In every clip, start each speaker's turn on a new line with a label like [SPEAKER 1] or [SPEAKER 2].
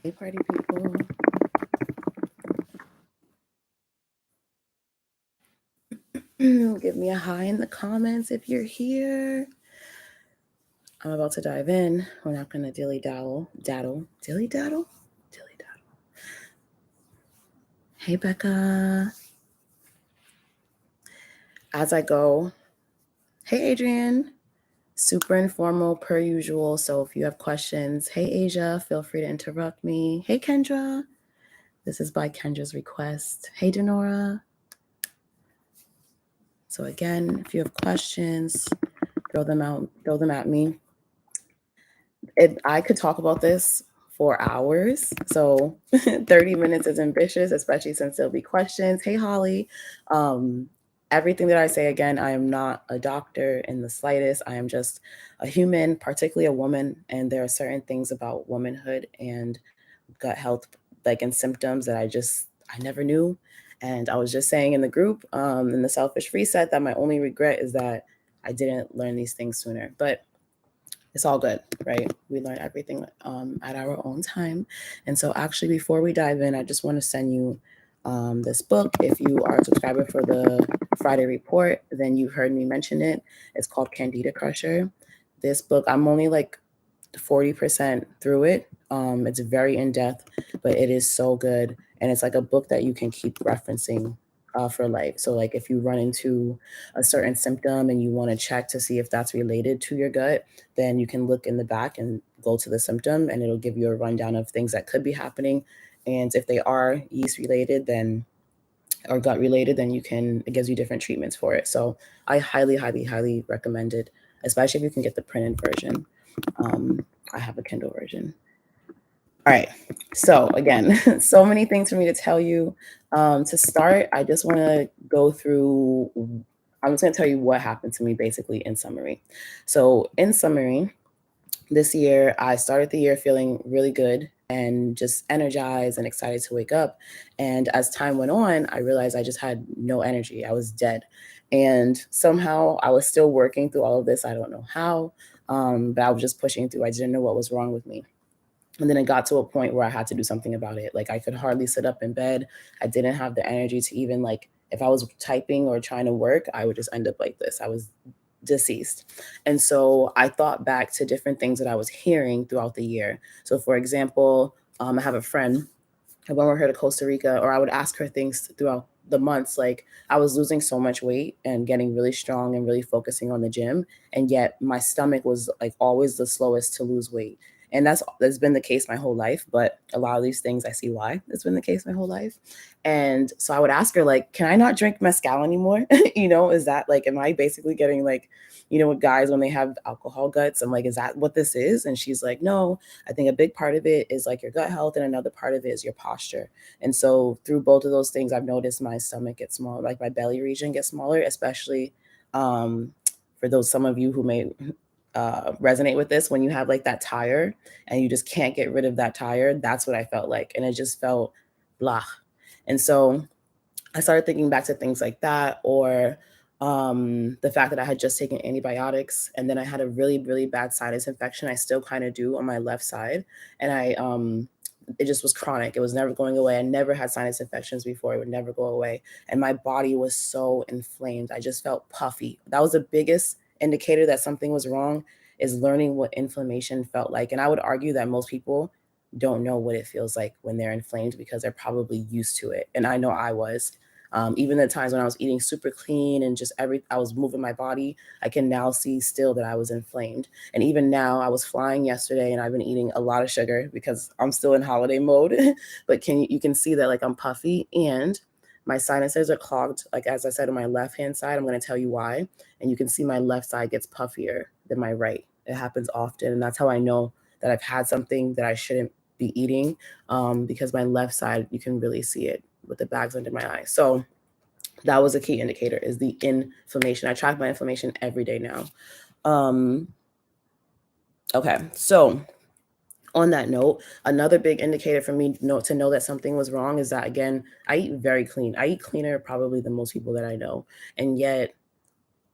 [SPEAKER 1] Hey, party people. Give me a hi in the comments if you're here. I'm about to dive in. We're not going to dilly-daddle. Dilly-daddle? Dilly-daddle. Hey, Becca. As I go, hey, Adrian. Super informal per usual. So if you have questions, hey, Asia, feel free to interrupt me. Hey, Kendra. This is by Kendra's request. Hey, Denora. So again, if you have questions, throw them at me. I could talk about this for hours. So 30 minutes is ambitious, especially since there'll be questions. Hey, Holly. Everything that I say, again, I am not a doctor in the slightest. I am just a human, particularly a woman. And there are certain things about womanhood and gut health, like in symptoms that I never knew. And I was just saying in the group, in the Selfish Reset, that my only regret is that I didn't learn these things sooner. But it's all good, right? We learn everything at our own time. And so, actually, before we dive in, I just want to send you this book. If you are a subscriber for the Friday report, then you've heard me mention it. It's called Candida Crusher. This book, I'm only like 40% through it. It's very in depth, but it is so good. And it's like a book that you can keep referencing for life. So, like, if you run into a certain symptom and you want to check to see if that's related to your gut, then you can look in the back and go to the symptom, and it'll give you a rundown of things that could be happening. And if they are yeast related, then or gut related, then it gives you different treatments for it. So I highly, highly, highly recommend it, especially if you can get the printed version. I have a Kindle version. All right. So again, so many things for me to tell you. To start, I just want to go through. I'm just going to tell you what happened to me, basically, in summary. So in summary, this year I started the year feeling really good and just energized and excited to wake up. And as time went on, I realized I just had no energy. I was dead. And somehow I was still working through all of this. I don't know how, but I was just pushing through. I didn't know what was wrong with me. And then it got to a point where I had to do something about it. Like, I could hardly sit up in bed. I didn't have the energy to even, like, if I was typing or trying to work, I would just end up like this. I was deceased. And so I thought back to different things that I was hearing throughout the year. So, for example, I have a friend. I went with her to Costa Rica, or I would ask her things throughout the months. Like, I was losing so much weight and getting really strong and really focusing on the gym. And yet my stomach was like always the slowest to lose weight. And that's been the case my whole life. But a lot of these things, I see why it's been the case my whole life. And so I would ask her, like, can I not drink mezcal anymore? Is that like, am I basically getting like, with guys when they have alcohol guts? I'm like, is that what this is? And she's like, no, I think a big part of it is like your gut health, and another part of it is your posture. And so through both of those things, I've noticed my stomach gets smaller, like my belly region gets smaller, especially um, for some of you who may resonate with this. When you have like that tire and you just can't get rid of that tire, that's what I felt like. And it just felt blah. And so I started thinking back to things like that, or the fact that I had just taken antibiotics, and then I had a really, really bad sinus infection. I still kind of do on my left side. And it just was chronic. It was never going away. I never had sinus infections before. It would never go away. And my body was so inflamed. I just felt puffy. That was the biggest indicator that something was wrong, is learning what inflammation felt like. And I would argue that most people don't know what it feels like when they're inflamed, because they're probably used to it. And I know I was. Even the times when I was eating super clean and I was moving my body, I can now see still that I was inflamed. And even now, I was flying yesterday and I've been eating a lot of sugar because I'm still in holiday mode. But you can see that, like, I'm puffy and my sinuses are clogged. Like, as I said, on my left hand side, I'm going to tell you why. And you can see my left side gets puffier than my right. It happens often. And that's how I know that I've had something that I shouldn't be eating, because my left side, you can really see it with the bags under my eyes. So that was a key indicator, is the inflammation. I track my inflammation every day now. Okay, so on that note, another big indicator for me to know that something was wrong is that, again, I eat very clean. I eat cleaner probably than most people that I know. And yet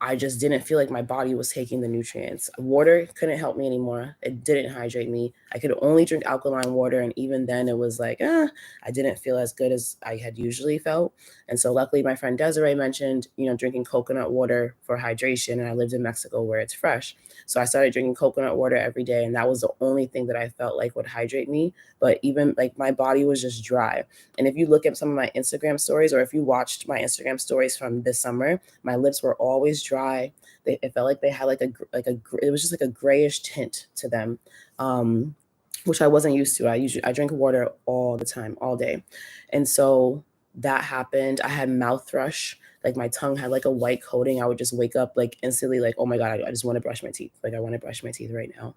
[SPEAKER 1] I just didn't feel like my body was taking the nutrients. Water couldn't help me anymore. It didn't hydrate me. I could only drink alkaline water. And even then it was like, I didn't feel as good as I had usually felt. And so luckily my friend Desiree mentioned, drinking coconut water for hydration. And I lived in Mexico where it's fresh. So I started drinking coconut water every day. And that was the only thing that I felt like would hydrate me. But even like my body was just dry. And if you look at some of my Instagram stories, or if you watched my Instagram stories from this summer, my lips were always dry. It felt like they had it was just like a grayish tint to them, which I wasn't used to. I drink water all the time, all day. And so that happened. I had mouth thrush. Like my tongue had like a white coating. I would just wake up like instantly like, oh my God, I just want to brush my teeth. Like I want to brush my teeth right now.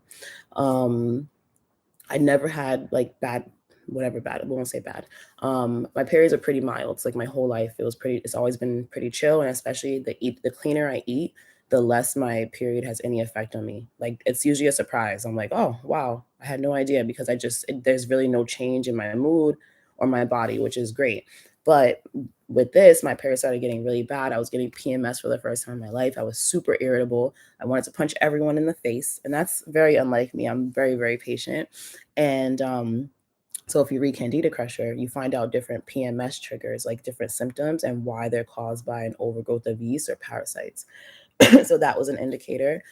[SPEAKER 1] I never had like bad, whatever bad, we won't say bad. My periods are pretty mild. It's like my whole life, it's always been pretty chill. And especially the cleaner I eat, the less my period has any effect on me. Like it's usually a surprise. I'm like, oh, wow, I had no idea, because there's really no change in my mood or my body, which is great. But with this, my period started getting really bad. I was getting PMS for the first time in my life. I was super irritable. I wanted to punch everyone in the face. And that's very unlike me. I'm very, very patient. And so if you read Candida Crusher, you find out different PMS triggers, like different symptoms and why they're caused by an overgrowth of yeast or parasites. So that was an indicator.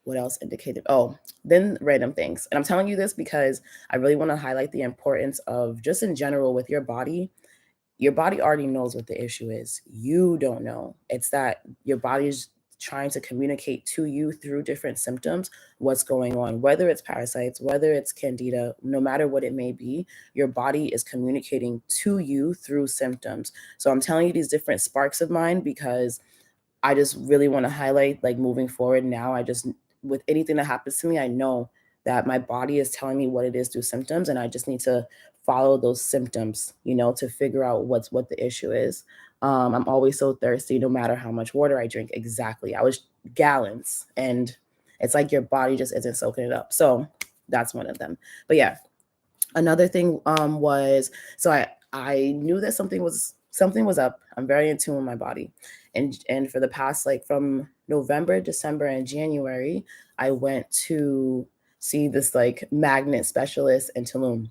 [SPEAKER 1] What else indicated? Oh, then random things. And I'm telling you this because I really want to highlight the importance of, just in general with your body already knows what the issue is. You don't know. It's that your body is trying to communicate to you through different symptoms what's going on, whether it's parasites, whether it's candida, no matter what it may be, your body is communicating to you through symptoms. So I'm telling you these different sparks of mine because I just really want to highlight, like, moving forward now, with anything that happens to me, I know that my body is telling me what it is through symptoms, and I just need to follow those symptoms, to figure out what the issue is. I'm always so thirsty, no matter how much water I drink. Exactly. I was gallons, and it's like your body just isn't soaking it up. So that's one of them. But yeah, another thing was, so I knew that something was up. I'm very in tune with my body. And for the past, like, from November, December, and January, I went to see this like magnet specialist in Tulum.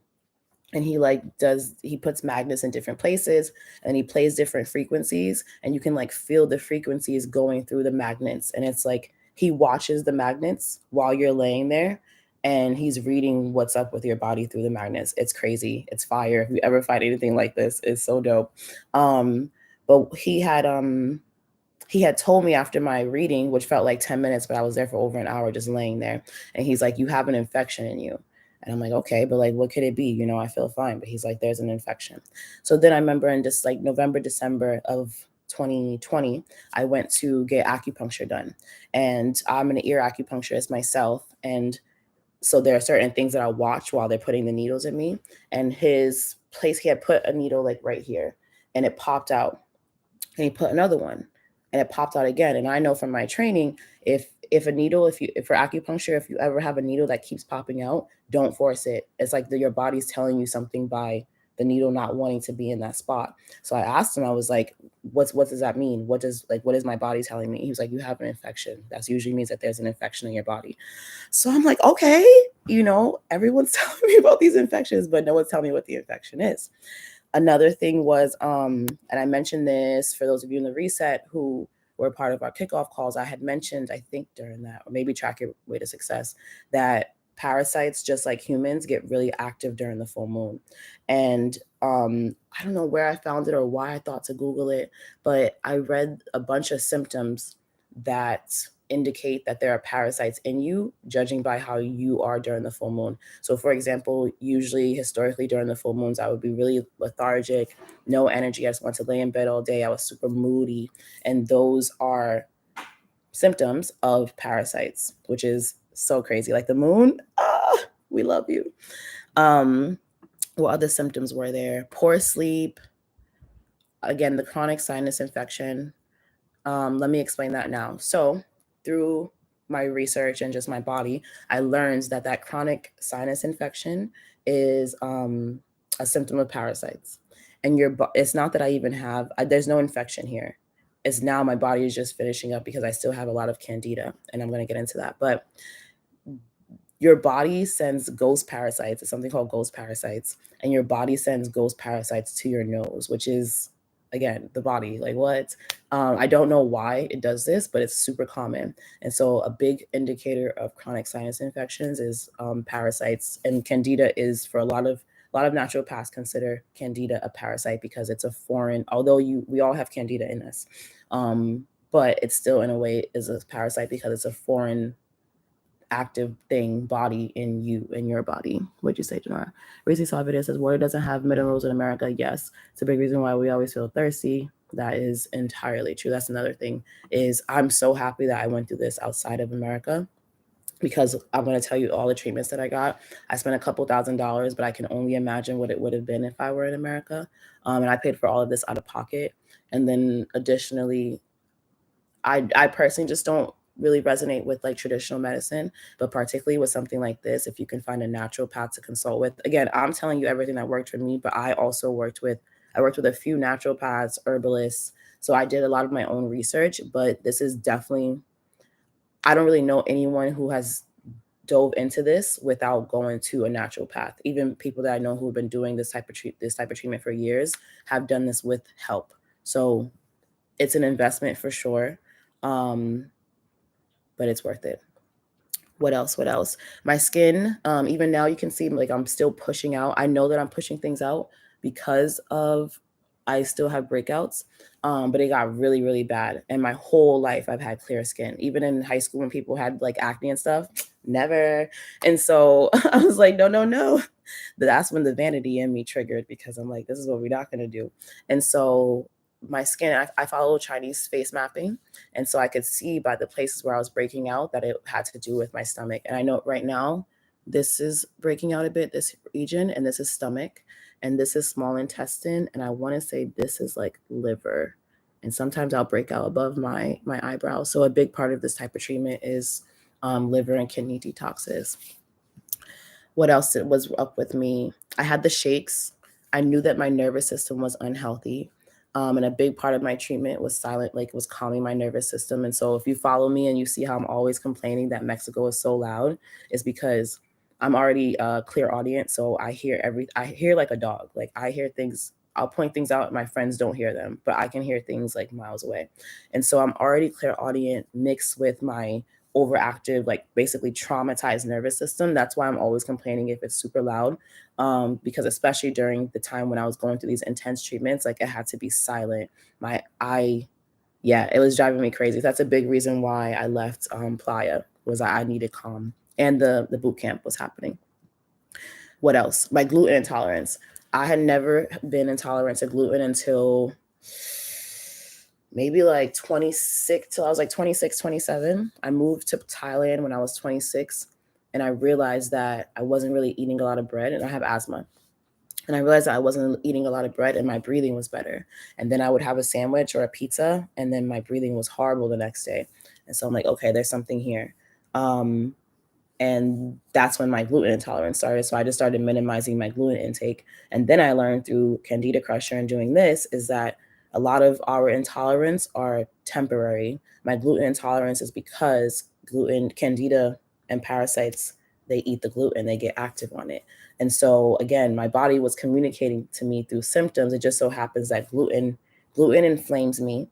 [SPEAKER 1] And he puts magnets in different places, and he plays different frequencies, and you can like feel the frequencies going through the magnets. And it's like he watches the magnets while you're laying there, and he's reading what's up with your body through the magnets. It's crazy. It's fire. If you ever find anything like this, it's so dope. But he had told me after my reading, which felt like 10 minutes, but I was there for over an hour just laying there. And he's like, you have an infection in you. And I'm like, okay, but like, what could it be? I feel fine. But he's like, there's an infection. So then I remember in just like November, December of 2020, I went to get acupuncture done. And I'm an ear acupuncturist myself. And so there are certain things that I watch while they're putting the needles in me. And his place, he had put a needle like right here, and it popped out. And he put another one, and it popped out again. And I know from my training, if a needle, if for acupuncture, if you ever have a needle that keeps popping out, don't force it. It's like your body's telling you something by the needle not wanting to be in that spot. So I asked him, I was like, what does that mean? What is my body telling me? He was like, you have an infection. That usually means that there's an infection in your body. So I'm like, okay, everyone's telling me about these infections, but no one's telling me what the infection is. Another thing was, and I mentioned this for those of you in the reset who were part of our kickoff calls, I had mentioned, I think during that, or maybe Track Your Way to Success, that parasites, just like humans, get really active during the full moon. And I don't know where I found it or why I thought to Google it, but I read a bunch of symptoms that indicate that there are parasites in you, judging by how you are during the full moon. So for example, usually historically during the full moons, I would be really lethargic, no energy. I just want to lay in bed all day. I was super moody. And those are symptoms of parasites, which is so crazy. Like the moon, we love you. What other symptoms were there? Poor sleep. Again, the chronic sinus infection. Let me explain that now. So through my research and just my body, I learned that chronic sinus infection is a symptom of parasites. And it's not that I even have, there's no infection here. it's now my body is just finishing up because I still have a lot of candida, and I'm going to get into that. But your body sends ghost parasites. It's something called ghost parasites, and your body sends ghost parasites to your nose, which is, again, the body. Like, what? I don't know why it does this, but it's super common. And so a big indicator of chronic sinus infections is parasites, and candida is, for a lot of naturopaths consider candida a parasite because it's a foreign, although we all have candida in us, but it still in a way is a parasite because it's a foreign active thing body in your body. What'd you say, Janara? Racy saw video says water doesn't have minerals in America. Yes, it's a big reason why we always feel thirsty. That is entirely true. That's another thing, is I'm so happy that I went through this outside of America, because I'm going to tell you all the treatments that I got. I spent a couple $1,000s, but I can only imagine what it would have been if I were in America. And I paid for all of this out of pocket. And then additionally, I personally just don't really resonate with like traditional medicine, but particularly with something like this, if you can find a naturopath to consult with. Again, I'm telling you everything that worked for me, but I also worked with a few naturopaths, herbalists. So I did a lot of my own research, but this is definitely, I don't really know anyone who has dove into this without going to a naturopath. Even people that I know who have been doing this type of treatment for years have done this with help. So it's an investment for sure. But it's worth it. What else? My skin, even now you can see like I'm still pushing out. I know that I'm pushing things out because of, I still have breakouts, but it got really, really bad. And my whole life I've had clear skin. Even in high school when people had like acne and stuff, never. And so I was like, no. That's when the vanity in me triggered, because I'm like, this is what we're not going to do. And so my skin, I follow Chinese face mapping. And so I could see by the places where I was breaking out that it had to do with my stomach. And I know right now this is breaking out a bit, this region, and this is stomach, and this is small intestine. And I want to say this is like liver. And sometimes I'll break out above my eyebrows. So a big part of this type of treatment is liver and kidney detoxes. What else was up with me? I had the shakes. I knew that my nervous system was unhealthy. And a big part of my treatment was was calming my nervous system. And so if you follow me and you see how I'm always complaining that Mexico is so loud, it's because I'm already a clear audience. So I hear like a dog. Like I hear things, I'll point things out, my friends don't hear them, but I can hear things like miles away. And so I'm already clear audience mixed with my overactive, like basically traumatized nervous system. That's why I'm always complaining if it's super loud, because especially during the time when I was going through these intense treatments, like it had to be silent. It was driving me crazy. That's a big reason why I left Playa, was I needed calm, and the boot camp was happening. What else? My gluten intolerance. I had never been intolerant to gluten until maybe like 26, till I was like 26, 27. I moved to Thailand when I was 26, and I realized that I wasn't really eating a lot of bread, and I have asthma. And I realized that I wasn't eating a lot of bread and my breathing was better. And then I would have a sandwich or a pizza, and then my breathing was horrible the next day. And so I'm like, okay, there's something here. And that's when my gluten intolerance started. So I just started minimizing my gluten intake. And then I learned through Candida Crusher and doing this is that a lot of our intolerance are temporary. My gluten intolerance is because gluten, Candida, and parasites, they eat the gluten, they get active on it. And so again, my body was communicating to me through symptoms. It just so happens that gluten inflames me.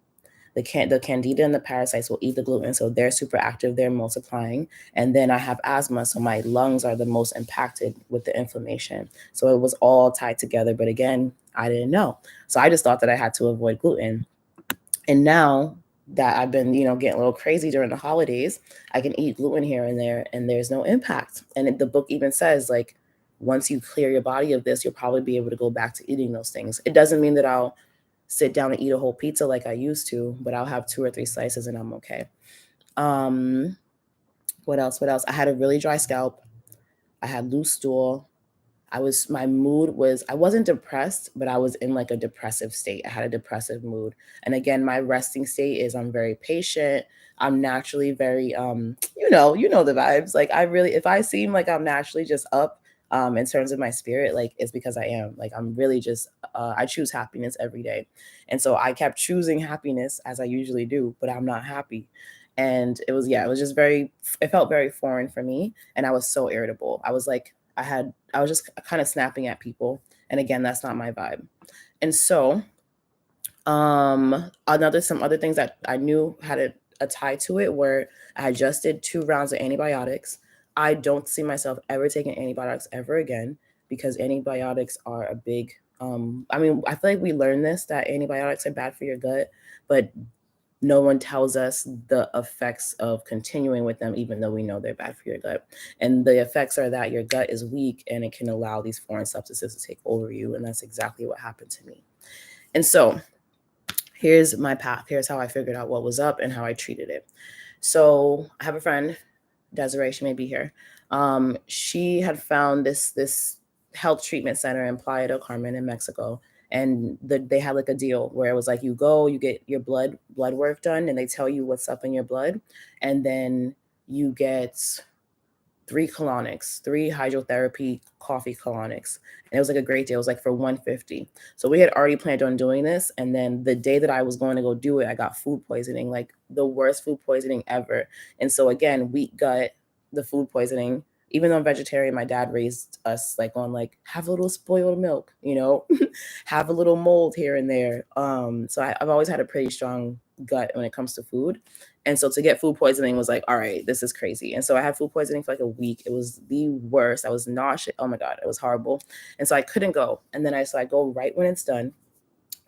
[SPEAKER 1] The candida and the parasites will eat the gluten, so they're super active, they're multiplying. And then I have asthma, so my lungs are the most impacted with the inflammation. So it was all tied together. But again, I didn't know. So I just thought that I had to avoid gluten. And now that I've been, getting a little crazy during the holidays, I can eat gluten here and there, and there's no impact. And the book even says, like, once you clear your body of this, you'll probably be able to go back to eating those things. It doesn't mean that I'll sit down and eat a whole pizza like I used to, but I'll have 2 or 3 slices and I'm okay. What else? I had a really dry scalp. I had loose stool. My mood was, I wasn't depressed, but I was in like a depressive state. I had a depressive mood. And again, my resting state is I'm very patient. I'm naturally very, you know the vibes. Like if I seem like I'm naturally just up, in terms of my spirit, like it's because I am like, I'm really just, I choose happiness every day. And so I kept choosing happiness as I usually do, but I'm not happy. And it was, yeah, it was just very, it felt very foreign for me. And I was so irritable. I was like, I was just kind of snapping at people. And again, that's not my vibe. And so, some other things that I knew had a tie to it were I just did 2 rounds of antibiotics. I don't see myself ever taking antibiotics ever again because antibiotics are a big, I mean, I feel like we learned this, that antibiotics are bad for your gut, but no one tells us the effects of continuing with them, even though we know they're bad for your gut. And the effects are that your gut is weak and it can allow these foreign substances to take over you. And that's exactly what happened to me. And so here's my path. Here's how I figured out what was up and how I treated it. So I have a friend, Desiree, she may be here. She had found this health treatment center in Playa del Carmen in Mexico. And they had like a deal where it was like, you go, you get your blood work done, and they tell you what's up in your blood. And then you get 3 colonics, 3 hydrotherapy coffee colonics. And it was like a great deal. It was like for $150. So we had already planned on doing this. And then the day that I was going to go do it, I got food poisoning, like the worst food poisoning ever. And so again, weak gut, the food poisoning, even though I'm vegetarian, my dad raised us like on like, have a little spoiled milk, you know, have a little mold here and there. So I've always had a pretty strong gut when it comes to food. And so to get food poisoning was like, all right, this is crazy. And so I had food poisoning for like a week. It was the worst. I was nauseous. Oh my God, it was horrible. And so I couldn't go. And then I go right when it's done.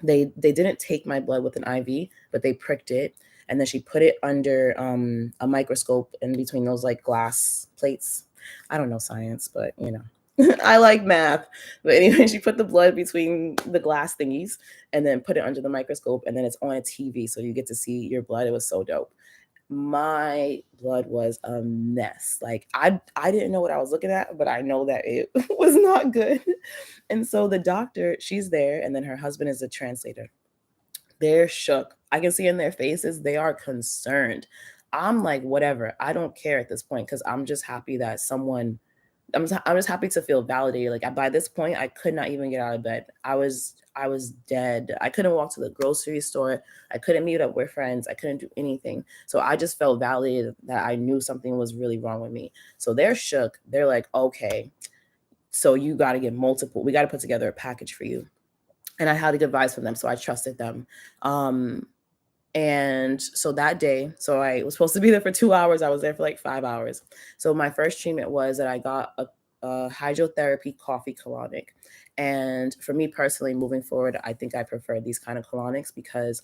[SPEAKER 1] They didn't take my blood with an IV, but they pricked it. And then she put it under a microscope in between those like glass plates. I don't know science, but you know, I like math. But anyway, she put the blood between the glass thingies and then put it under the microscope. And then it's on a TV. So you get to see your blood. It was so dope. My blood was a mess. Like I didn't know what I was looking at, but I know that it was not good. And so the doctor, she's there, and then her husband is a translator. They're shook. I can see in their faces they are concerned. I'm like, whatever. I don't care at this point because I'm just happy that I'm just happy to feel validated. Like by this point, I could not even get out of bed. I was dead. I couldn't walk to the grocery store. I couldn't meet up with friends. I couldn't do anything. So I just felt validated that I knew something was really wrong with me. So they're shook. They're like, okay, so you got to get multiple. We got to put together a package for you. And I had to get advice from them, so I trusted them. And so that day, so I was supposed to be there for 2 hours. I was there for like 5 hours. So my first treatment was that I got a hydrotherapy coffee colonic. And for me personally, moving forward, I think I prefer these kind of colonics because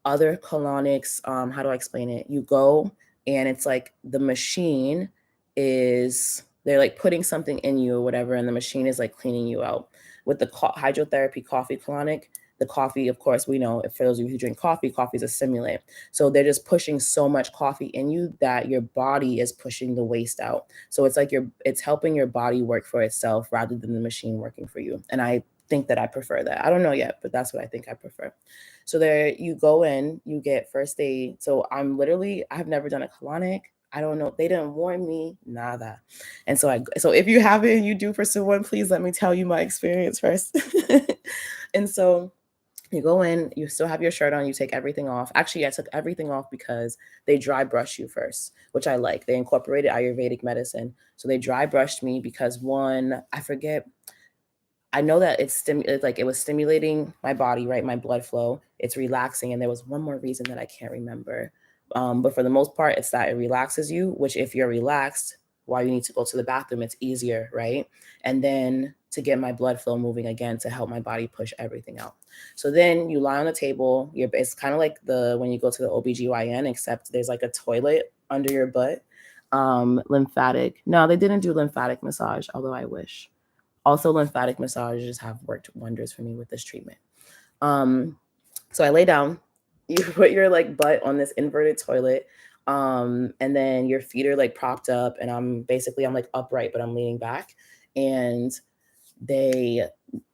[SPEAKER 1] other colonics, how do I explain it? You go and it's like the machine is, they're like putting something in you or whatever, and the machine is like cleaning you out. With the hydrotherapy coffee colonic, the coffee, of course, we know, for those of you who drink coffee is a stimulant. So they're just pushing so much coffee in you that your body is pushing the waste out. So it's like it's helping your body work for itself rather than the machine working for you. And I think that I prefer that. I don't know yet, but that's what I think I prefer. So there you go in, you get first aid. So I've never done a colonic. I don't know. They didn't warn me, nada. And so if you have it and you do pursue one, please let me tell you my experience first. And so you go in, you still have your shirt on, you take everything off. Actually, I took everything off because they dry brush you first, which I like. They incorporated Ayurvedic medicine. So they dry brushed me because one, I forget, I know that it's like it was stimulating my body, right? My blood flow. It's relaxing. And there was one more reason that I can't remember. But for the most part, it's that it relaxes you, which if you're relaxed while you need to go to the bathroom, it's easier, right? And then to get my blood flow moving again to help my body push everything out. So then you lie on the table. It's kind of like when you go to the OBGYN, except there's like a toilet under your butt. Lymphatic. No, they didn't do lymphatic massage, although I wish. Also, lymphatic massages have worked wonders for me with this treatment. So I lay down, you put your like butt on this inverted toilet, and then your feet are like propped up, and I'm like upright, but I'm leaning back, and they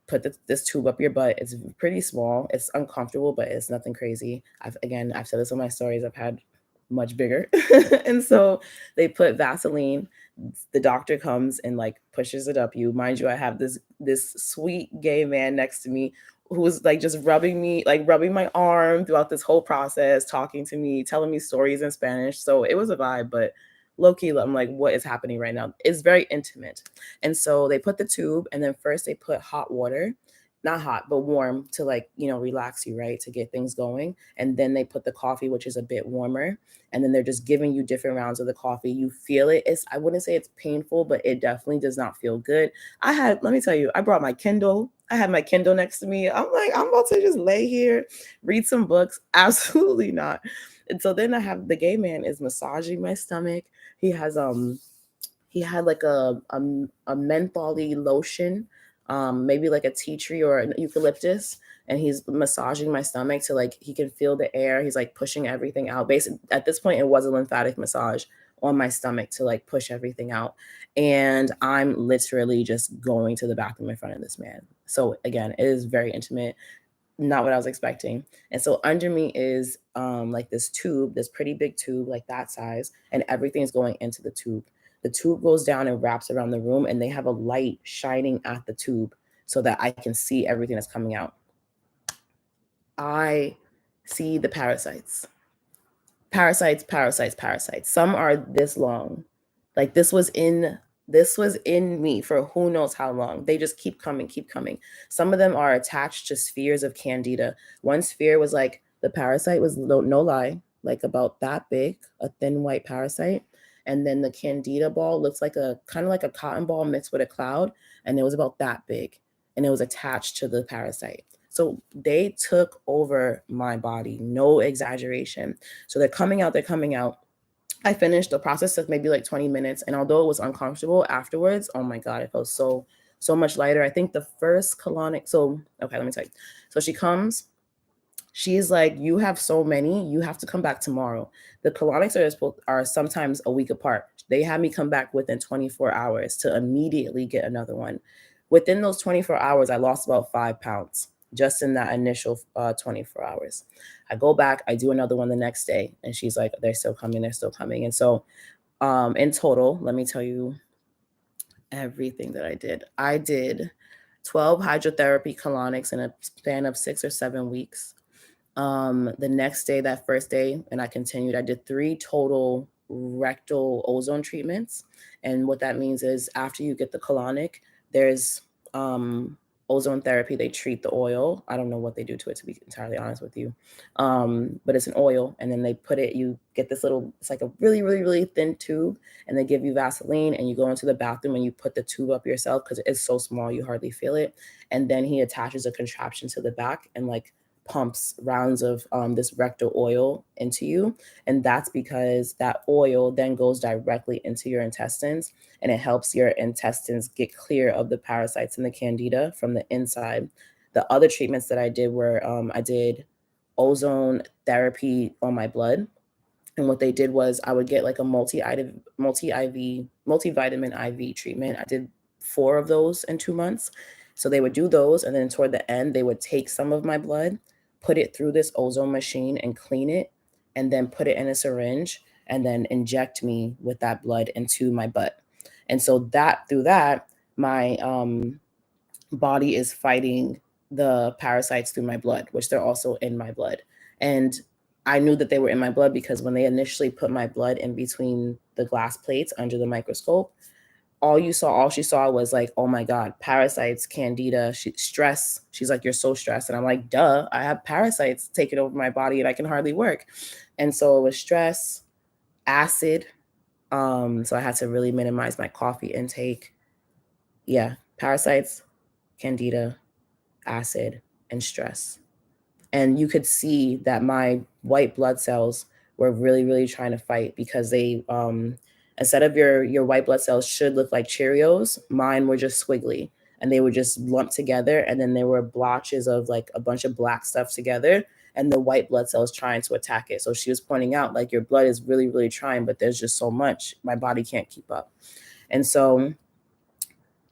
[SPEAKER 1] put this tube up your butt. It's pretty small. It's uncomfortable, but it's nothing crazy. I've said this in my stories. I've had much bigger. And so they put Vaseline. The doctor comes and like pushes it up you. Mind you, I have this sweet gay man next to me who was like just rubbing my arm throughout this whole process, talking to me, telling me stories in Spanish. So it was a vibe, but low key, I'm like, what is happening right now? It's very intimate. And so they put the tube, and then first they put hot water, not hot, but warm to like, relax you, right? To get things going. And then they put the coffee, which is a bit warmer. And then they're just giving you different rounds of the coffee. You feel it. I wouldn't say it's painful, but it definitely does not feel good. Let me tell you, I brought my Kindle. I had my Kindle next to me. I'm like, I'm about to just lay here, read some books. Absolutely not. And so then I have the gay man is massaging my stomach. He had like a mentholy lotion, maybe like a tea tree or an eucalyptus, and he's massaging my stomach to like he can feel the air. He's like pushing everything out. Basically, at this point, it was a lymphatic massage on my stomach to like push everything out. And I'm literally just going to the bathroom in front of this man. So again, it is very intimate, not what I was expecting. And so under me is like this tube, this pretty big tube, like that size, and everything's going into the tube. The tube goes down and wraps around the room, and they have a light shining at the tube so that I can see everything that's coming out. I see the parasites. Parasites, parasites, parasites. Some are this long. Like this was in me for who knows how long. They just keep coming, keep coming. Some of them are attached to spheres of Candida. One sphere was like the parasite was no lie, like about that big, a thin white parasite. And then the Candida ball looks like a kind of like a cotton ball mixed with a cloud. And it was about that big. And it was attached to the parasite. So they took over my body, no exaggeration. So they're coming out, they're coming out. I finished the process of maybe like 20 minutes. And although it was uncomfortable afterwards, oh my God, it felt so much lighter. I think the first colonic, okay, let me tell you. So she comes, she's like, you have so many, you have to come back tomorrow. The colonics are sometimes a week apart. They had me come back within 24 hours to immediately get another one. Within those 24 hours, I lost about 5 pounds just in that initial 24 hours. I go back, I do another one the next day, and she's like, they're still coming, they're still coming. And so in total, let me tell you everything that I did. I did 12 hydrotherapy colonics in a span of 6 or 7 weeks. The next day, that first day, and I continued, I did 3 total rectal ozone treatments. And what that means is after you get the colonic, there's ozone therapy. They treat the oil. I don't know what they do to it, to be entirely honest with you. But it's an oil, and then they put it, you get this little, it's like a really, really, really thin tube, and they give you Vaseline, and you go into the bathroom and you put the tube up yourself because it's so small, you hardly feel it. And then he attaches a contraption to the back and like pumps rounds of this rectal oil into you. And that's because that oil then goes directly into your intestines, and it helps your intestines get clear of the parasites and the Candida from the inside. The other treatments that I did were I did ozone therapy on my blood. And what they did was I would get like a multivitamin IV treatment. I did 4 of those in 2 months. So they would do those, and then toward the end, they would take some of my blood, put it through this ozone machine and clean it, and then put it in a syringe and then inject me with that blood into my butt. And so through that, my body is fighting the parasites through my blood, which they're also in my blood. And I knew that they were in my blood because when they initially put my blood in between the glass plates under the microscope, all she saw was like, oh my God, parasites, Candida, stress. She's like, you're so stressed. And I'm like, duh, I have parasites taking over my body and I can hardly work. And so it was stress, acid. So I had to really minimize my coffee intake. Yeah, parasites, Candida, acid, and stress. And you could see that my white blood cells were really, really trying to fight because they, instead of your white blood cells should look like Cheerios, mine were just squiggly, and they were just lumped together. And then there were blotches of like a bunch of black stuff together, and the white blood cells trying to attack it. So she was pointing out like your blood is really, really trying, but there's just so much, my body can't keep up. And so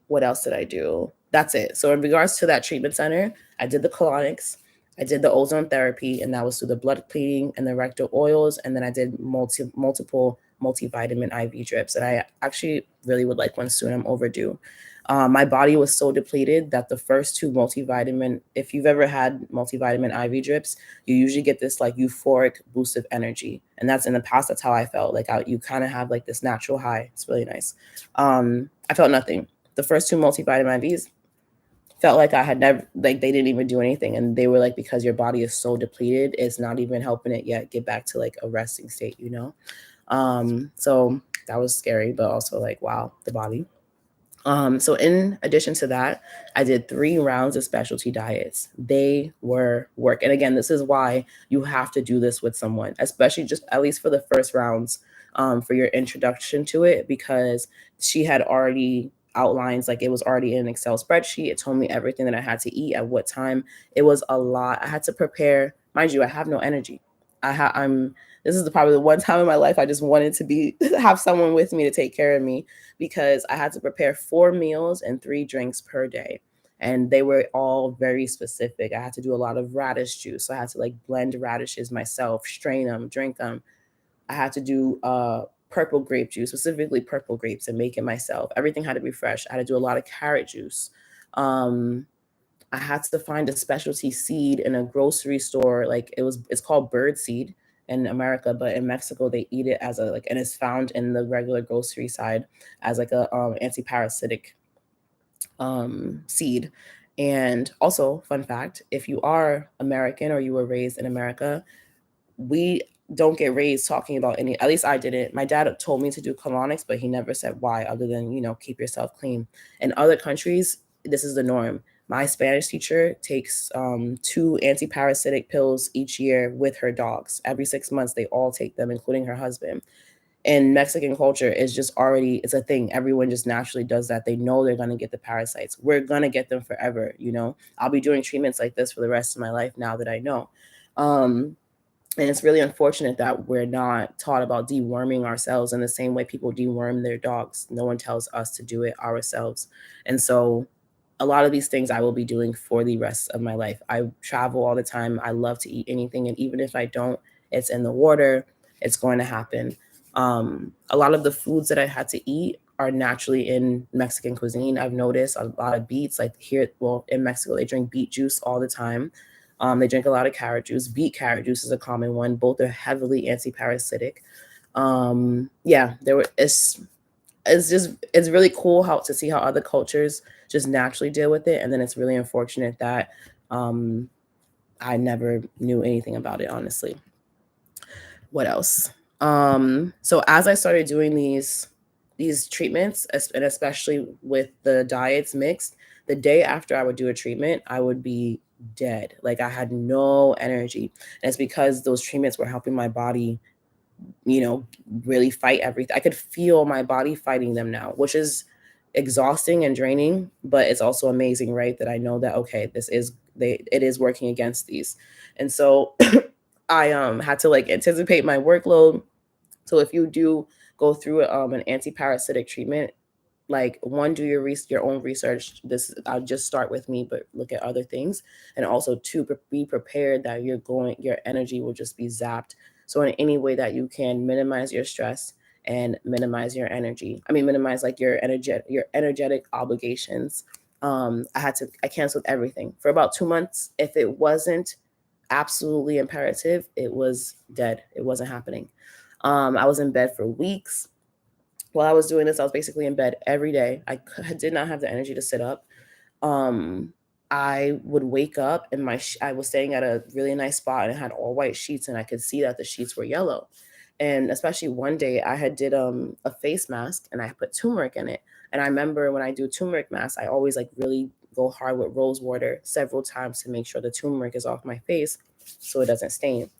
[SPEAKER 1] what else did I do? That's it. So in regards to that treatment center, I did the colonics. I did the ozone therapy, and that was through the blood cleaning and the rectal oils. And then I did multiple multivitamin IV drips. And I actually really would like one soon. I'm overdue. My body was so depleted that the first two multivitamin, if you've ever had multivitamin IV drips, you usually get this like euphoric boost of energy. And that's in the past, that's how I felt. Like you kind of have like this natural high. It's really nice. I felt nothing. The first two multivitamin IVs, felt like I had never, like they didn't even do anything. And they were like, because your body is so depleted, it's not even helping it yet get back to like a resting state, you know? So that was scary, but also like, wow, the body. So in addition to that, I did 3 rounds of specialty diets. They were work. And again, this is why you have to do this with someone, especially just at least for the first rounds, for your introduction to it, because she had already outlines, like it was already in an Excel spreadsheet. It told me everything that I had to eat at what time. It was a lot. I had to prepare. Mind you, I have no energy. I'm this is probably the one time in my life I just wanted to be have someone with me to take care of me, because I had to prepare 4 meals and 3 drinks per day. And they were all very specific. I had to do a lot of radish juice. So I had to like blend radishes myself, strain them, drink them. I had to do purple grape juice, specifically purple grapes, and make it myself. Everything had to be fresh. I had to do a lot of carrot juice. Um, I had to find a specialty seed in a grocery store. Like it's called bird seed in America, but in Mexico they eat it as a like, and it's found in the regular grocery side as like a anti-parasitic seed. And also, fun fact: if you are American or you were raised in America, we don't get raised talking about any, at least I didn't. My dad told me to do colonics, but he never said why, other than, keep yourself clean. In other countries, this is the norm. My Spanish teacher takes 2 anti-parasitic pills each year with her dogs. Every 6 months, they all take them, including her husband. In Mexican culture, is just already, it's a thing. Everyone just naturally does that. They know they're going to get the parasites. We're going to get them forever. I'll be doing treatments like this for the rest of my life now that I know. And it's really unfortunate that we're not taught about deworming ourselves in the same way people deworm their dogs. No one tells us to do it ourselves. And so a lot of these things I will be doing for the rest of my life. I travel all the time. I love to eat anything. And even if I don't, it's in the water, it's going to happen. A lot of the foods that I had to eat are naturally in Mexican cuisine. I've noticed a lot of beets, like here, well, in Mexico, they drink beet juice all the time. They drink a lot of carrot juice. Beet carrot juice is a common one. Both are heavily anti-parasitic. Yeah, it's really cool how to see how other cultures just naturally deal with it, and then it's really unfortunate that I never knew anything about it, honestly. What else? So as I started doing these treatments, and especially with the diets mixed, the day after I would do a treatment, I would be dead. Like I had no energy. And it's because those treatments were helping my body, really fight everything. I could feel my body fighting them now, which is exhausting and draining, but it's also amazing, right? That I know that, okay, it is working against these. And so I had to like anticipate my workload. So if you do go through an anti-parasitic treatment, like one, do your own research. This I'll just start with me, but look at other things. And also two, be prepared that your energy will just be zapped. So in any way that you can, minimize your stress and minimize your energy. I mean, minimize like your energetic obligations. I canceled everything for about 2 months. If it wasn't absolutely imperative, it was dead. It wasn't happening. I was in bed for weeks. While I was doing this, I was basically in bed every day. I did not have the energy to sit up. Um, I would wake up and I was staying at a really nice spot and it had all white sheets, and I could see that the sheets were yellow. And especially one day I had did a face mask and I put turmeric in it. And I remember when I do turmeric mask, I always like really go hard with rose water several times to make sure the turmeric is off my face so it doesn't stain.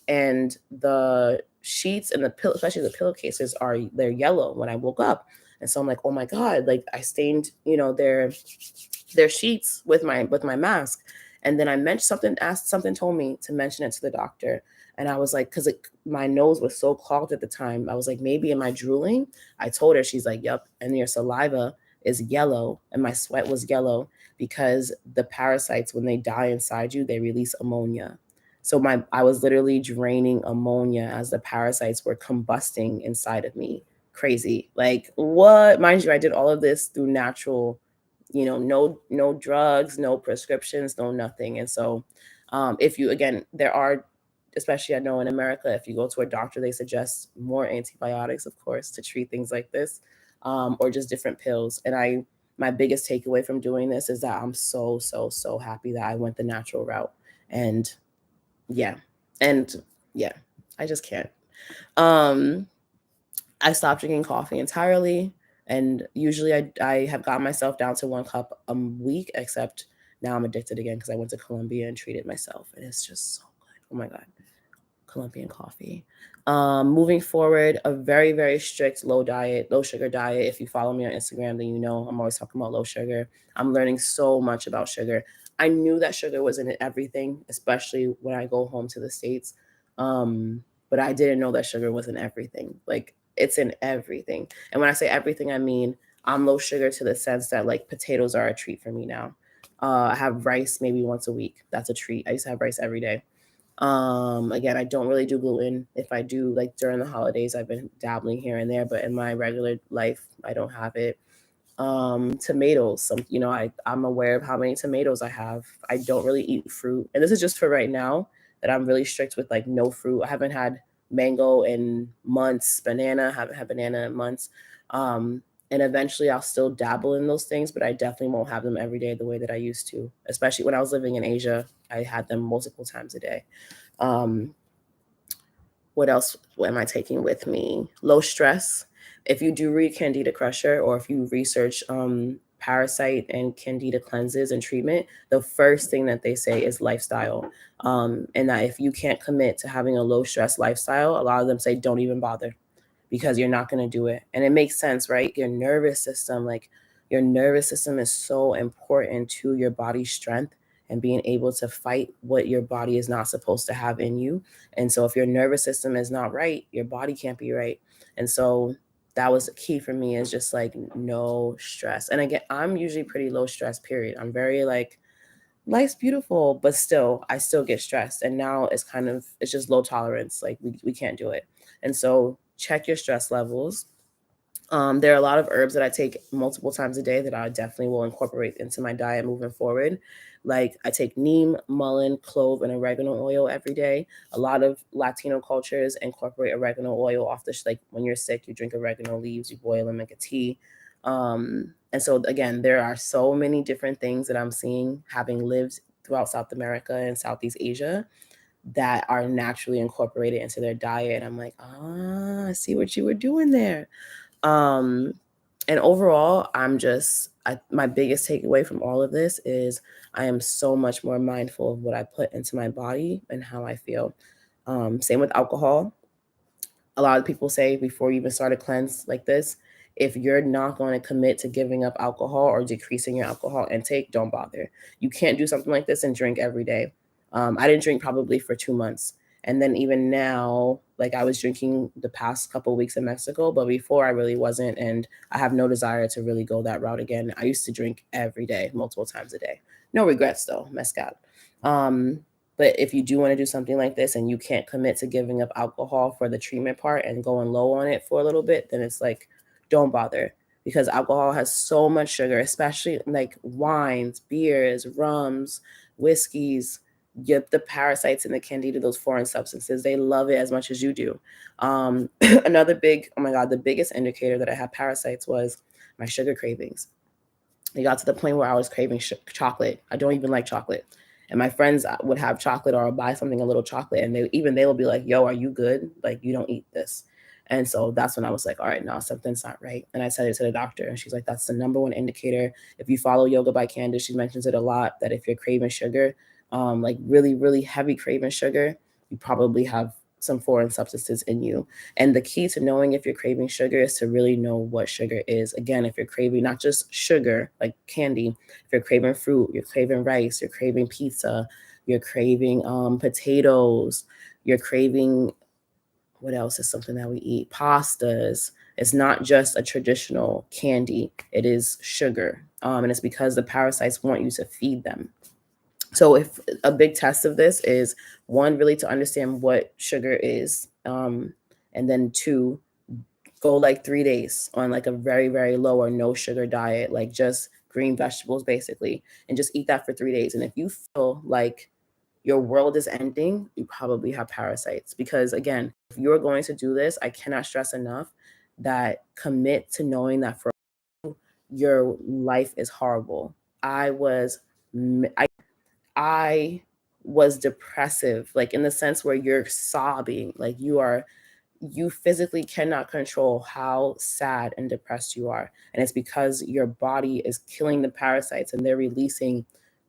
[SPEAKER 1] And the sheets and the pillow, especially the pillowcases, they're yellow when I woke up. And so I'm like, oh my God, like I stained, their sheets with my mask. And then I mentioned something told me to mention it to the doctor. And I was like, because my nose was so clogged at the time, I was like, maybe am I drooling? I told her, she's like, yep. And your saliva is yellow and my sweat was yellow because the parasites, when they die inside you, they release ammonia. So I was literally draining ammonia as the parasites were combusting inside of me. Crazy. Like what? Mind you, I did all of this through natural, no drugs, no prescriptions, no nothing. And so if you, again, there are, especially I know in America, if you go to a doctor, they suggest more antibiotics, of course, to treat things like this, or just different pills. And my biggest takeaway from doing this is that I'm so, so, so happy that I went the natural route. And yeah, and yeah, I just can't. Um, I stopped drinking coffee entirely. And usually I have got myself down to 1 cup a week, except now I'm addicted again because I went to Colombia and treated myself. And it's just so good. Oh my God. Colombian coffee. Moving forward, a very, very strict low sugar diet. If you follow me on Instagram, then you know I'm always talking about low sugar. I'm learning so much about sugar. I knew that sugar was in everything, especially when I go home to the States. But I didn't know that sugar was in everything. Like it's in everything. And when I say everything, I mean I'm low sugar to the sense that like potatoes are a treat for me now. I have rice maybe once a week. That's a treat. I used to have rice every day. Again, I don't really do gluten. If I do, like during the holidays, I've been dabbling here and there, but in my regular life, I don't have it. Tomatoes, I'm aware of how many tomatoes I have. I don't really eat fruit. And this is just for right now that I'm really strict with like no fruit. I haven't had mango in months, haven't had banana in months. And eventually I'll still dabble in those things, but I definitely won't have them every day the way that I used to. Especially when I was living in Asia, I had them multiple times a day. Um, what else am I taking with me? Low stress. If you do read Candida Crusher or if you research parasite and candida cleanses and treatment, the first thing that they say is lifestyle. And that if you can't commit to having a low stress lifestyle, a lot of them say don't even bother because you're not going to do it. And it makes sense, right? Your nervous system is so important to your body's strength and being able to fight what your body is not supposed to have in you. And so if your nervous system is not right, your body can't be right. And so that was key for me, is just like no stress. And again, I'm usually pretty low stress, period. I'm very like, life's beautiful, but still, I still get stressed. And now it's just low tolerance. Like we can't do it. And so check your stress levels. There are a lot of herbs that I take multiple times a day that I definitely will incorporate into my diet moving forward. Like I take neem, mullein, clove, and oregano oil every day. A lot of Latino cultures incorporate oregano oil off like when you're sick, you drink oregano leaves, you boil them, make a tea. And so again, there are so many different things that I'm seeing, having lived throughout South America and Southeast Asia, that are naturally incorporated into their diet. And I'm like, I see what you were doing there. Um, and overall, my biggest takeaway from all of this is I am so much more mindful of what I put into my body and how I feel. Same with alcohol. A lot of people say before you even start a cleanse like this, if you're not going to commit to giving up alcohol or decreasing your alcohol intake, don't bother. You can't do something like this and drink every day. I didn't drink probably for 2 months. And then even now, like I was drinking the past couple of weeks in Mexico, but before I really wasn't. And I have no desire to really go that route again. I used to drink every day, multiple times a day. No regrets though, mezcal. But if you do want to do something like this and you can't commit to giving up alcohol for the treatment part and going low on it for a little bit, then it's like, don't bother, because alcohol has so much sugar, especially like wines, beers, rums, whiskeys. Get the parasites and the candida, those foreign substances. They love it as much as you do. Another oh my God, the biggest indicator that I had parasites was my sugar cravings. It got to the point where I was craving chocolate. I don't even like chocolate. And my friends would have chocolate, or I'll buy something, a little chocolate, and they will be like, yo, are you good? Like, you don't eat this. And so that's when I was like, all right, no, something's not right. And I said it to the doctor, and she's like, that's the number one indicator. If you follow Yoga by Candace, she mentions it a lot, that if you're craving sugar, like really, really heavy craving sugar, you probably have some foreign substances in you. And the key to knowing if you're craving sugar is to really know what sugar is. Again, if you're craving not just sugar, like candy, if you're craving fruit, you're craving rice, you're craving pizza, you're craving potatoes, you're craving, what else is something that we eat? Pastas. It's not just a traditional candy, it is sugar. And it's because the parasites want you to feed them. So if a big test of this is, one, really to understand what sugar is, and then two, go like 3 days on like a very, very low or no sugar diet, like just green vegetables basically, and just eat that for 3 days. And if you feel like your world is ending, you probably have parasites. Because again, if you're going to do this, I cannot stress enough that commit to knowing that for your life is horrible. I was I was depressive, like in the sense where you're sobbing, like you physically cannot control how sad and depressed you are. And it's because your body is killing the parasites and they're releasing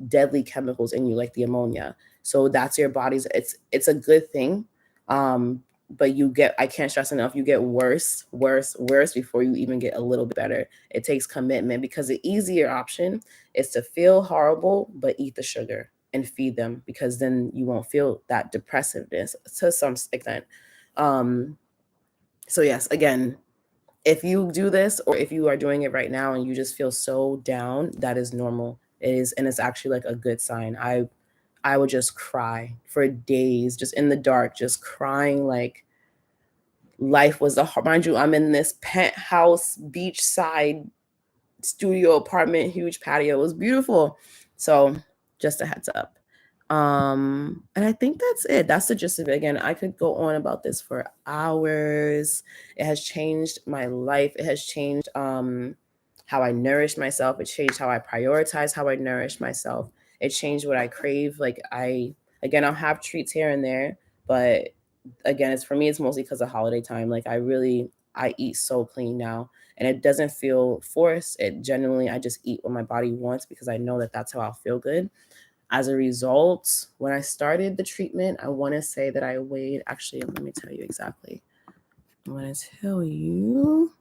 [SPEAKER 1] deadly chemicals in you, like the ammonia. So that's your body's, it's a good thing. But I can't stress enough, you get worse, worse, worse before you even get a little bit better. It takes commitment, because the easier option is to feel horrible, but eat the sugar and feed them, because then you won't feel that depressiveness to some extent. So yes, again, if you do this, or if you are doing it right now and you just feel so down, that is normal. It is, and it's actually like a good sign. I would just cry for days, just in the dark, just crying like life was mind you, I'm in this penthouse beachside studio apartment, huge patio. It was beautiful. So just a heads up. And I think that's it. That's the gist of it. Again, I could go on about this for hours. It has changed my life. It has changed how I nourish myself. It changed how I prioritize how I nourish myself. It changed what I crave. I'll have treats here and there, but again, it's for me, it's mostly because of holiday time. Like I eat so clean now, and it doesn't feel forced. It genuinely, I just eat what my body wants, because I know that that's how I'll feel good. As a result, when I started the treatment, I want to say that I weighed, actually, let me tell you exactly. I want to tell you.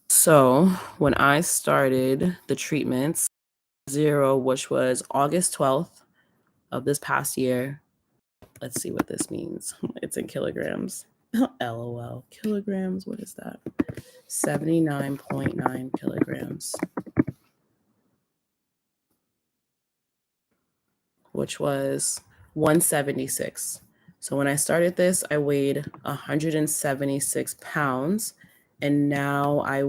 [SPEAKER 1] So when I started the treatments, zero, which was August 12th of this past year. Let's see what this means. It's in kilograms. LOL. Kilograms, what is that? 79.9 kilograms, which was 176. So when I started this, I weighed 176 pounds. And now I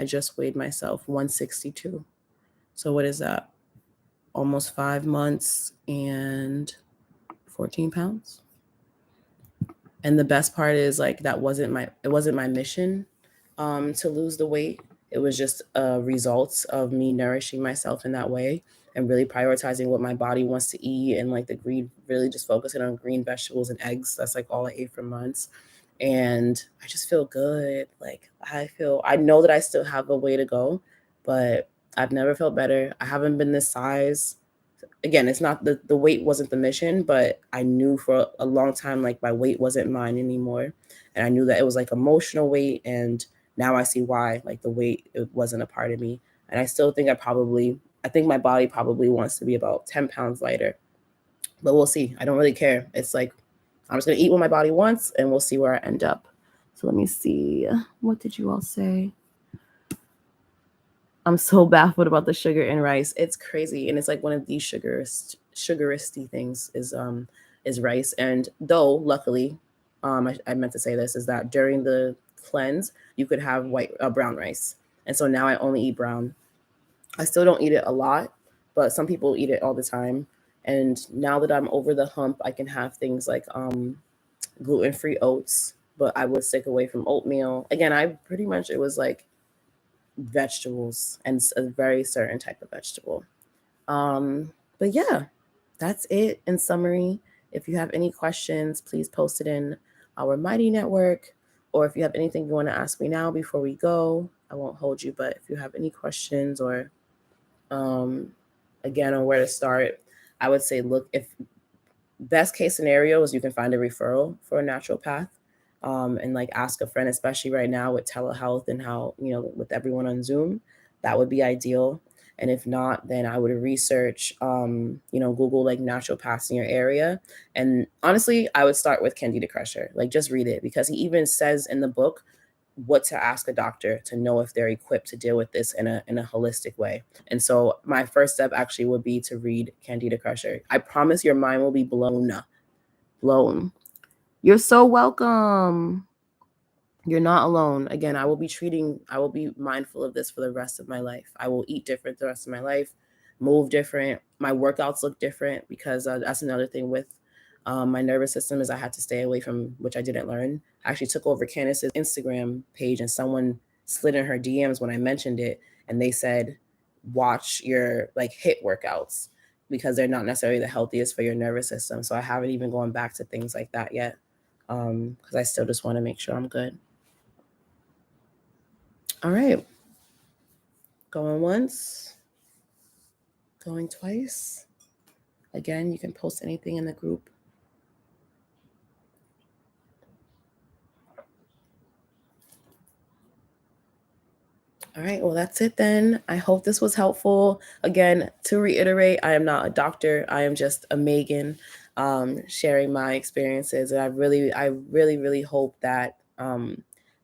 [SPEAKER 1] just weighed myself 162. So what is that? Almost 5 months and 14 pounds. And the best part is, like, it wasn't my mission to lose the weight. It was just a result of me nourishing myself in that way and really prioritizing what my body wants to eat, and like really just focusing on green vegetables and eggs. That's like all I ate for months. And I just feel good. Like I know that I still have a way to go, but I've never felt better. I haven't been this size. Again, it's not the weight wasn't the mission, but I knew for a long time, like, my weight wasn't mine anymore. And I knew that it was like emotional weight. And now I see why, like, the weight, it wasn't a part of me. And I still think I think my body probably wants to be about 10 pounds lighter, but we'll see. I don't really care. It's like, I'm just going to eat what my body wants, and we'll see where I end up. So let me see. What did you all say? I'm so baffled about the sugar in rice. It's crazy. And it's like one of these sugaristy things is rice. And though luckily, I meant to say this, is that during the cleanse, you could have brown rice. And so now I only eat brown. I still don't eat it a lot, but some people eat it all the time. And now that I'm over the hump, I can have things like gluten-free oats, but I would stick away from oatmeal. Again, it was like vegetables, and a very certain type of vegetable. But yeah, that's it in summary. If you have any questions, please post it in our Mighty Network, or if you have anything you want to ask me now before we go, I won't hold you. But if you have any questions, or again, on where to start, I would say, look, if best case scenario is you can find a referral for a naturopath. and like ask a friend, especially right now with telehealth and how, with everyone on Zoom, that would be ideal. And if not, then I would research, Google like naturopaths in your area. And honestly, I would start with Candida Crusher. Like just read it, because he even says in the book what to ask a doctor to know if they're equipped to deal with this in a holistic way. And so my first step actually would be to read Candida Crusher. I promise your mind will be blown. You're so welcome. You're not alone. Again, I will be mindful of this for the rest of my life. I will eat different the rest of my life, move different. My workouts look different, because that's another thing with my nervous system, is I had to stay away from, which I didn't learn. I actually took over Candace's Instagram page, and someone slid in her DMs when I mentioned it, and they said, watch your like HIIT workouts, because they're not necessarily the healthiest for your nervous system. So I haven't even gone back to things like that yet, because I still just want to make sure I'm good. All right. Going once, going twice. Again, you can post anything in the group. All right, well, that's it then. I hope this was helpful. Again, to reiterate, I am not a doctor. I am just a Megan, sharing my experiences. And I really hope that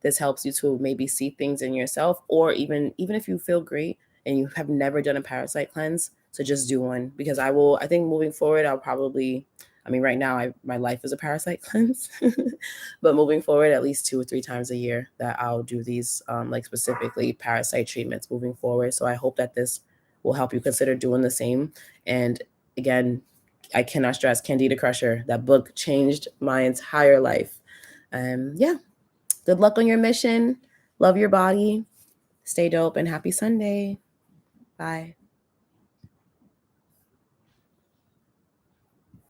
[SPEAKER 1] this helps you to maybe see things in yourself, or even if you feel great and you have never done a parasite cleanse, to just do one. Because I think moving forward, I'll probably, right now, my life is a parasite cleanse, but moving forward, at least 2 or 3 times a year that I'll do these, like specifically parasite treatments moving forward. So I hope that this will help you consider doing the same. And again, I cannot stress Candida Crusher. That book changed my entire life. Yeah, good luck on your mission. Love your body. Stay dope, and happy Sunday. Bye.